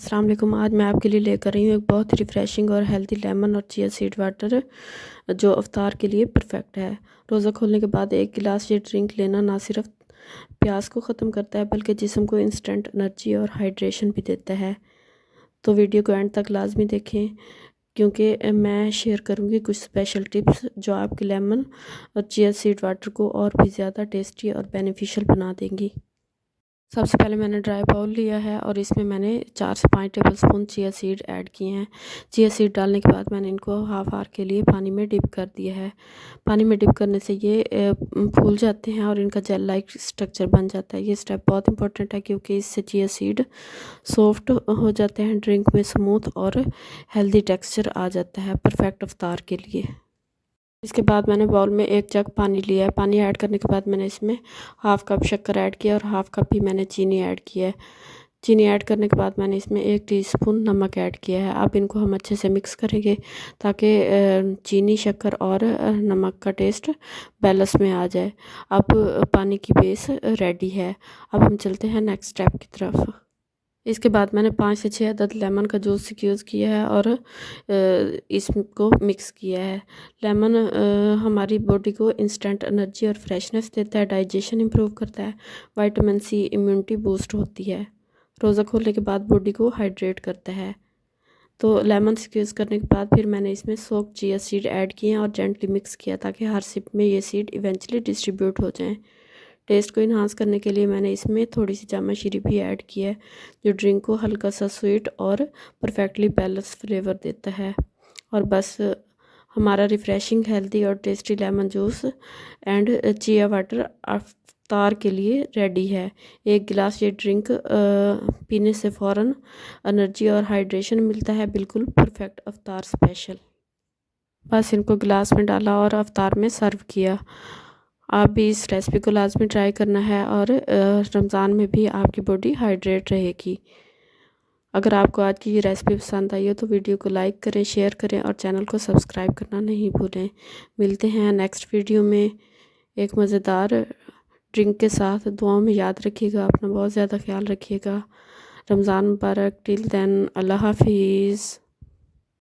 अस्सलाम वालेकुम। आज मैं आपके लिए लेकर आई हूँ एक बहुत ही रिफ़्रेशिंग और हेल्दी लेमन और चिया सीड वाटर जो इफ्तार के लिए परफेक्ट है। रोज़ा खोलने के बाद एक गिलास ये ड्रिंक लेना ना सिर्फ प्यास को ख़त्म करता है बल्कि जिस्म को इंस्टेंट एनर्जी और हाइड्रेशन भी देता है। तो वीडियो को एंड तक लाजमी देखें क्योंकि मैं शेयर करूँगी कुछ स्पेशल टिप्स जो आपके लेमन और चिया सीड वाटर को और भी ज़्यादा टेस्टी और बेनिफिशियल बना देंगी। सबसे पहले मैंने ड्राई बाउल लिया है और इसमें मैंने 4 से 5 टेबलस्पून चिया सीड ऐड किए हैं। चिया सीड डालने के बाद मैंने इनको हाफ आवर के लिए पानी में डिप कर दिया है। पानी में डिप करने से ये फूल जाते हैं और इनका जेल लाइक स्ट्रक्चर बन जाता है। ये स्टेप बहुत इंपॉर्टेंट है क्योंकि इससे चिया सीड सॉफ्ट हो जाते हैं, ड्रिंक में स्मूथ और हेल्दी टेक्स्चर आ जाता है परफेक्ट इफ्तार के लिए। इसके बाद मैंने बाउल में 1 जग पानी लिया है। पानी ऐड करने के बाद मैंने इसमें हाफ़ कप शक्कर ऐड किया और हाफ़ कप ही मैंने चीनी ऐड किया है। चीनी ऐड करने के बाद मैंने इसमें 1 टीस्पून नमक ऐड किया है। अब इनको हम अच्छे से मिक्स करेंगे ताकि चीनी, शक्कर और नमक का टेस्ट बैलेंस में आ जाए। अब पानी की बेस रेडी है। अब हम चलते हैं नेक्स्ट स्टेप की तरफ। इसके बाद मैंने 5 से 6 अदद लेमन का जूस यूज़ किया है और इसको मिक्स किया है। लेमन हमारी बॉडी को इंस्टेंट एनर्जी और फ्रेशनेस देता है, डाइजेशन इम्प्रूव करता है, विटामिन सी, इम्यूनिटी बूस्ट होती है, रोज़ा खोलने के बाद बॉडी को हाइड्रेट करता है। तो लेमन स्क्वीज़ करने के बाद फिर मैंने इसमें सोक चिया सीड ऐड किए हैं और जेंटली मिक्स किया ताकि हर सिप में ये सीड इवेंचुअली डिस्ट्रीब्यूट हो जाएँ। टेस्ट को इन्हांस करने के लिए मैंने इसमें थोड़ी सी जामा शीरी भी ऐड की है जो ड्रिंक को हल्का सा स्वीट और परफेक्टली बैलेंस फ्लेवर देता है। और बस हमारा रिफ़्रेशिंग, हेल्दी और tasty lemon juice and chia water इफ्तार के लिए रेडी है। 1 गिलास ये ड्रिंक पीने से फ़ौरन एनर्जी और हाइड्रेशन मिलता है, बिल्कुल परफेक्ट इफ्तार स्पेशल। बस इनको गिलास में डाला और इफ्तार में सर्व किया। आप भी इस रेसिपी को लाजमी ट्राई करना है और रमज़ान में भी आपकी बॉडी हाइड्रेट रहेगी। अगर आपको आज की ये रेसिपी पसंद आई हो तो वीडियो को लाइक करें, शेयर करें और चैनल को सब्सक्राइब करना नहीं भूलें। मिलते हैं नेक्स्ट वीडियो में एक मज़ेदार ड्रिंक के साथ। दुआओं में याद रखिएगा, अपना बहुत ज़्यादा ख्याल रखिएगा। रमज़ान मुबारक। टिल देन, अल्लाह हाफिज़।